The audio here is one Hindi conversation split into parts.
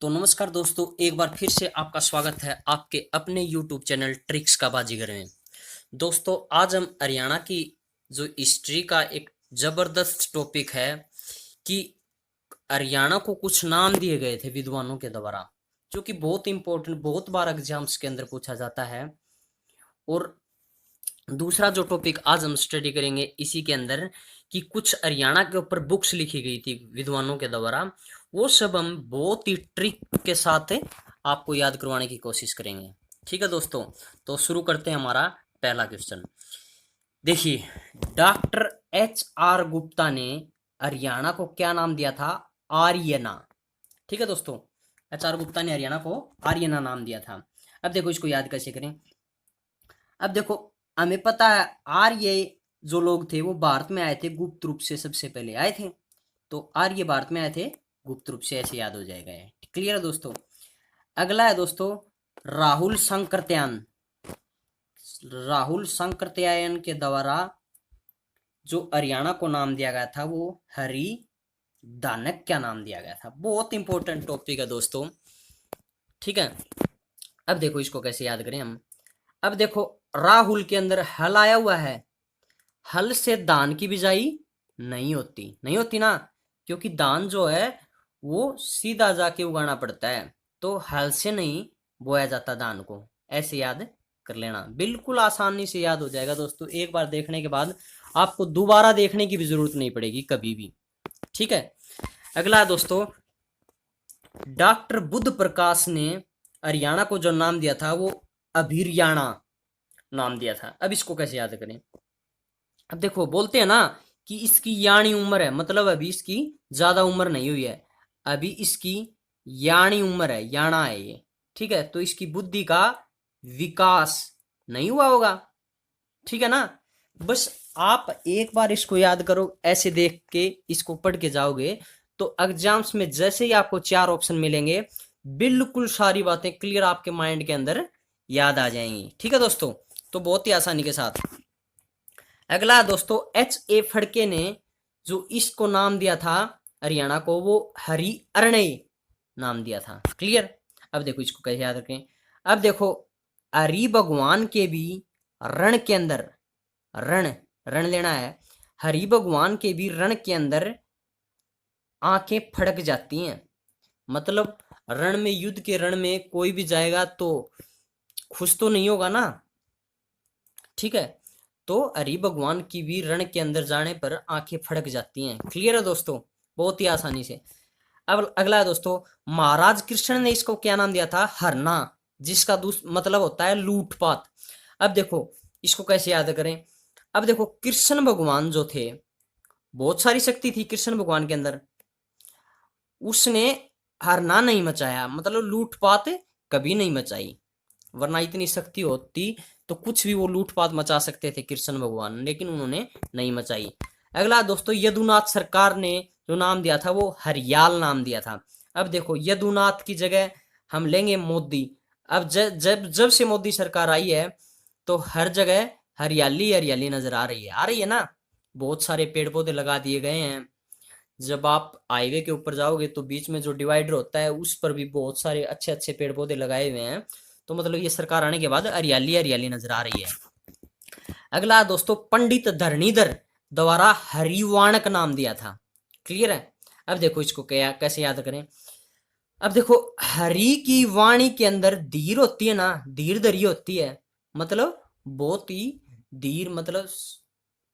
तो नमस्कार दोस्तों, एक बार फिर से आपका स्वागत है आपके अपने YouTube चैनल ट्रिक्स का बाजीगर में। दोस्तों, आज हम हरियाणा की जो हिस्ट्री का एक जबरदस्त टॉपिक है कि हरियाणा को कुछ नाम दिए गए थे विद्वानों के द्वारा, जो कि बहुत इंपॉर्टेंट, बहुत बार एग्जाम्स के अंदर पूछा जाता है। और दूसरा जो टॉपिक आज हम स्टडी करेंगे इसी के अंदर कि कुछ हरियाणा के ऊपर बुक्स लिखी गई थी विद्वानों के द्वारा, वो सब हम बहुत ही ट्रिक के साथ आपको याद करवाने की कोशिश करेंगे। ठीक है दोस्तों, तो शुरू करते हैं हमारा पहला क्वेश्चन। देखिए, डॉक्टर HR गुप्ता ने हरियाणा को क्या नाम दिया था? आर्यना। ठीक है दोस्तों, HR गुप्ता ने हरियाणा को आर्यना नाम दिया था। अब देखो इसको याद कैसे करें। अब देखो, हमें पता है आर्य जो लोग थे वो भारत में आए थे गुप्त रूप से, सबसे पहले आए थे। तो आर्य भारत में आए थे गुप्त रूप से, ऐसे याद हो जाएगा। ये क्लियर है दोस्तों। अगला है दोस्तों राहुल संकृत्यायन। राहुल संकृत्यायन के द्वारा जो हरियाणा को नाम दिया गया था वो हरि दानक क्या नाम दिया गया था। बहुत इंपॉर्टेंट टॉपिक है दोस्तों। ठीक है, अब देखो इसको कैसे याद करें हम। अब देखो, राहुल के अंदर हल आया हुआ है। हल से दान की बिजाई नहीं होती, नहीं होती ना, क्योंकि दान जो है वो सीधा जाके उगाना पड़ता है, तो हल से नहीं बोया जाता दान को। ऐसे याद कर लेना, बिल्कुल आसानी से याद हो जाएगा दोस्तों। एक बार देखने के बाद आपको दोबारा देखने की भी जरूरत नहीं पड़ेगी कभी भी। ठीक है, अगला है दोस्तों डॉक्टर बुद्ध प्रकाश ने हरियाणा को जो नाम दिया था वो अभिरियाणा नाम दिया था। अब इसको कैसे याद करें। अब देखो, बोलते हैं ना कि इसकी यानी उम्र है, मतलब अभी इसकी ज्यादा उम्र नहीं हुई है, अभी इसकी यानी उम्र है, याना है ये। ठीक है, तो इसकी बुद्धि का विकास नहीं हुआ होगा। ठीक है ना। बस आप एक बार इसको याद करो, ऐसे देख के इसको पढ़ के जाओगे तो एग्जाम्स में जैसे ही आपको 4 ऑप्शन मिलेंगे, बिल्कुल सारी बातें क्लियर आपके माइंड के अंदर याद आ जाएंगी। ठीक है दोस्तों, तो बहुत ही आसानी के साथ। अगला दोस्तों HA फड़के ने जो इसको नाम दिया था हरियाणा को, वो हरि अरण्य नाम दिया था। क्लियर। अब देखो इसको कैसे याद रखें। अब देखो, हरि भगवान के भी रण के अंदर, रण रण लेना है, हरि भगवान के भी रण के अंदर आंखें फड़क जाती हैं। मतलब रण में, युद्ध के रण में कोई भी जाएगा तो खुश तो नहीं होगा ना। ठीक है, तो हरि भगवान की भी रण के अंदर जाने पर आंखें फड़क जाती हैं। क्लियर है दोस्तों, बहुत ही आसानी से। अब अगला है दोस्तों, महाराज कृष्ण ने इसको क्या नाम दिया था? हरना, जिसका मतलब होता है लूटपाट। अब देखो इसको कैसे याद करें। अब देखो, कृष्ण भगवान जो थे, बहुत सारी शक्ति थी कृष्ण भगवान के अंदर, उसने हरना नहीं मचाया, मतलब लूटपाट कभी नहीं मचाई। वरना इतनी शक्ति होती तो कुछ भी वो लूटपाट मचा सकते थे कृष्ण भगवान, लेकिन उन्होंने नहीं मचाई। अगला दोस्तों, यदुनाथ सरकार ने जो नाम दिया था वो हरियाल नाम दिया था। अब देखो, यदुनाथ की जगह हम लेंगे मोदी। अब जब जब से मोदी सरकार आई है तो हर जगह हरियाली हरियाली नजर आ रही है ना। बहुत सारे पेड़ पौधे लगा दिए गए हैं। जब आप हाईवे के ऊपर जाओगे तो बीच में जो डिवाइडर होता है उस पर भी बहुत सारे अच्छे अच्छे पेड़ पौधे लगाए हुए हैं। तो मतलब ये सरकार आने के बाद हरियाली हरियाली नजर आ रही है। अगला दोस्तों, पंडित धरणीधर द्वारा हरिवाणक नाम दिया था। क्लियर है। अब देखो इसको क्या कैसे याद करें। अब देखो, हरि की वाणी के अंदर धीर होती है ना, धीर धरी होती है, मतलब बहुत ही धीर, मतलब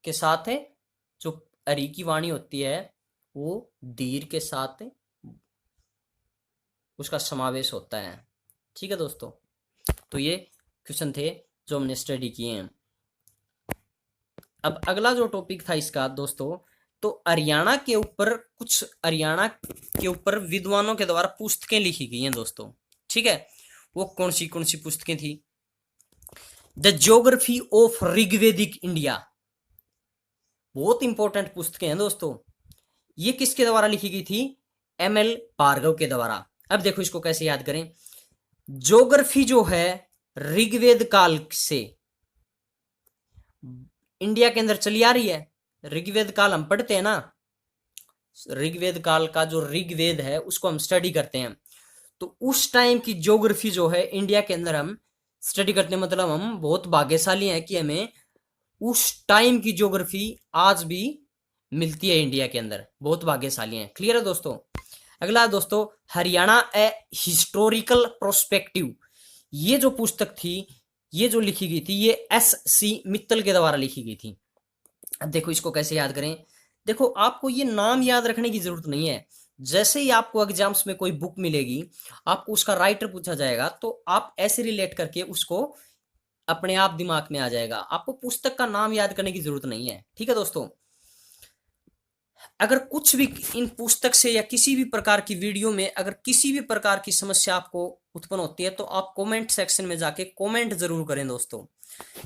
के साथ है। जो हरि की वाणी होती है वो धीर के साथ उसका समावेश होता है। ठीक है दोस्तों, तो ये क्वेश्चन थे जो हमने स्टडी किए हैं। अब अगला जो टॉपिक था इसका दोस्तों, तो हरियाणा के ऊपर कुछ, हरियाणा के ऊपर विद्वानों के द्वारा पुस्तकें लिखी गई हैं दोस्तों। ठीक है, वो कौन सी पुस्तकें थी? The geography of Rigvedic India, बहुत इंपॉर्टेंट पुस्तकें हैं दोस्तों। ये किसके द्वारा लिखी गई थी? ML भार्गव के द्वारा। अब देखो इसको कैसे याद करें। ज्योग्राफी जो है ऋग्वेद काल से इंडिया के अंदर चली आ रही है। ऋग्वेद काल हम पढ़ते हैं ना, ऋग्वेद काल का जो ऋग्वेद है उसको हम स्टडी करते हैं। तो उस टाइम की ज्योग्राफी जो है इंडिया के अंदर हम स्टडी करते हैं, मतलब हम बहुत भाग्यशाली हैं कि हमें उस टाइम की ज्योग्राफी आज भी मिलती है इंडिया के अंदर, बहुत भाग्यशाली हैं। क्लियर है दोस्तों। अगला दोस्तों, हरियाणा ए हिस्टोरिकल प्रोस्पेक्टिव, ये जो पुस्तक थी, ये जो लिखी गई थी, ये S.C. मित्तल के द्वारा लिखी गई थी। अब देखो इसको कैसे याद करें। देखो आपको ये नाम याद रखने की जरूरत नहीं है। जैसे ही आपको एग्जाम्स में कोई बुक मिलेगी, आपको उसका राइटर पूछा जाएगा, तो आप ऐसे रिलेट करके उसको अपने आप दिमाग में आ जाएगा। आपको पुस्तक का नाम याद करने की जरूरत नहीं है। ठीक है दोस्तों। अगर कुछ भी इन पुस्तक से या किसी भी प्रकार की वीडियो में अगर किसी भी प्रकार की समस्या आपको उत्पन्न होती है, तो आप कमेंट सेक्शन में जाके कमेंट जरूर करें दोस्तों,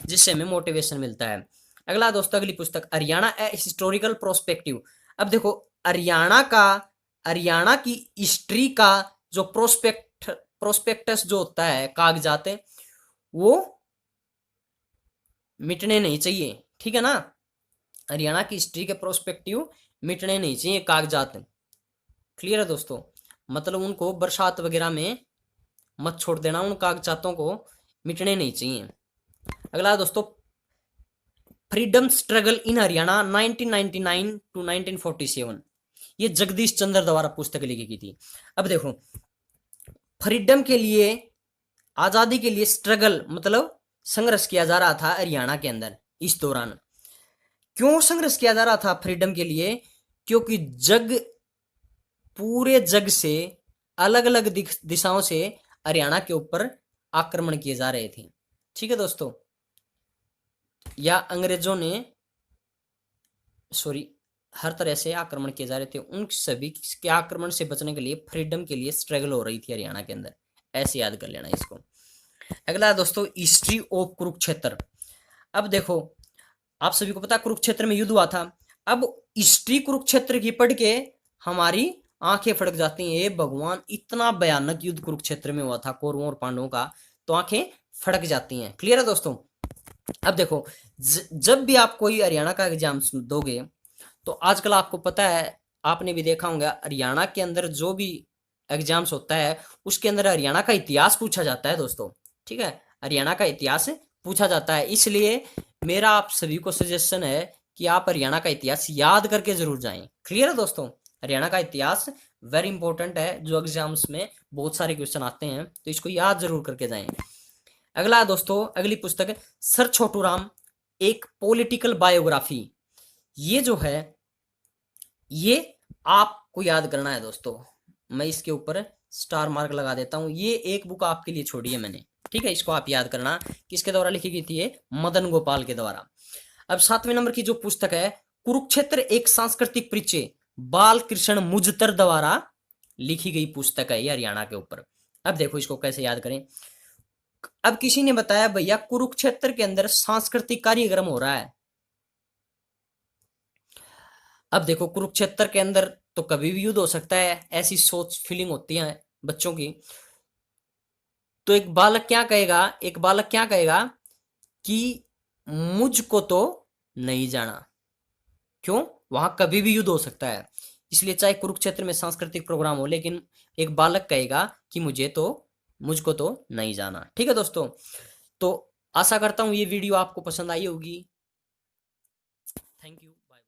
जिससे हमें मोटिवेशन मिलता है। अगला दोस्तों, अगली पुस्तक हरियाणा ए हिस्टोरिकल प्रोस्पेक्टिव। अब देखो हरियाणा की हिस्ट्री का जो प्रोस्पेक्टस जो होता है, कागजात, वो मिटने नहीं चाहिए। ठीक है ना। हरियाणा की हिस्ट्री के प्रोस्पेक्टिव मिटने नहीं चाहिए कागजात। क्लियर है दोस्तों। मतलब उनको बरसात वगैरह में मत छोड़ देना, उन कागजातों को मिटने नहीं चाहिए। अगला दोस्तों, freedom struggle in Haryana 1999 to 1947, ये जगदीश चंद्र द्वारा पुस्तक लिखी गई थी। अब देखो, फ्रीडम के लिए, आजादी के लिए स्ट्रगल मतलब संघर्ष किया जा रहा था हरियाणा के अंदर इस दौरान। क्यों संघर्ष किया जा रहा था फ्रीडम के लिए? क्योंकि पूरे जग से अलग अलग दिशाओं से हरियाणा के ऊपर आक्रमण किए जा रहे थे। ठीक है दोस्तों। या अंग्रेजों ने हर तरह से आक्रमण किए जा रहे थे, उन सभी के आक्रमण से बचने के लिए फ्रीडम के लिए स्ट्रगल हो रही थी हरियाणा के अंदर। ऐसे याद कर लेना इसको। अगला दोस्तों, हिस्ट्री ऑफ कुरुक्षेत्र। अब देखो आप सभी को पता कुरुक्षेत्र में युद्ध हुआ था। अब हिस्ट्री कुरुक्षेत्र की पढ़ के हमारी आंखें फड़क जाती हैं। ये भगवान, इतना भयानक युद्ध कुरुक्षेत्र में हुआ था कौरवों और पांडवों का, तो आंखें फड़क जाती हैं। क्लियर है दोस्तों। अब देखो जब भी आप कोई हरियाणा का एग्जाम दोगे, तो आजकल आपको पता है, आपने भी देखा होगा, हरियाणा के अंदर जो भी एग्जाम्स होता है उसके अंदर हरियाणा का इतिहास पूछा जाता है दोस्तों। ठीक है, हरियाणा का इतिहास पूछा जाता है। इसलिए मेरा आप सभी को सजेशन है कि आप हरियाणा का इतिहास याद करके जरूर जाएं। क्लियर है दोस्तों। हरियाणा का इतिहास वेरी इंपॉर्टेंट है, जो एग्जाम्स में बहुत सारे क्वेश्चन आते हैं, तो इसको याद जरूर करके जाएं। अगला दोस्तों, अगली पुस्तक सर छोटू राम एक पॉलिटिकल बायोग्राफी। ये जो है, ये आपको याद करना है दोस्तों। मैं इसके ऊपर स्टार मार्क लगा देता हूं। ये एक बुक आपके लिए छोड़ी है मैंने। ठीक है, इसको आप याद करना। किसके द्वारा लिखी गई थी? ये मदन गोपाल के द्वारा। अब 7वें नंबर की जो पुस्तक है, कुरुक्षेत्र एक सांस्कृतिक परिचय, बाल कृष्ण मुजतर द्वारा लिखी गई पुस्तक है ये हरियाणा के ऊपर। अब देखो इसको कैसे याद करें। अब किसी ने बताया भैया कुरुक्षेत्र के अंदर सांस्कृतिक कार्यक्रम हो रहा है। अब देखो कुरुक्षेत्र के अंदर तो कभी भी युद्ध हो सकता है, ऐसी सोच फीलिंग होती है बच्चों की। तो एक बालक क्या कहेगा कि मुझको तो नहीं जाना। क्यों? वहां कभी भी युद्ध हो सकता है। इसलिए चाहे कुरुक्षेत्र में सांस्कृतिक प्रोग्राम हो, लेकिन एक बालक कहेगा कि मुझको तो नहीं जाना। ठीक है दोस्तों। तो आशा करता हूं ये वीडियो आपको पसंद आई होगी।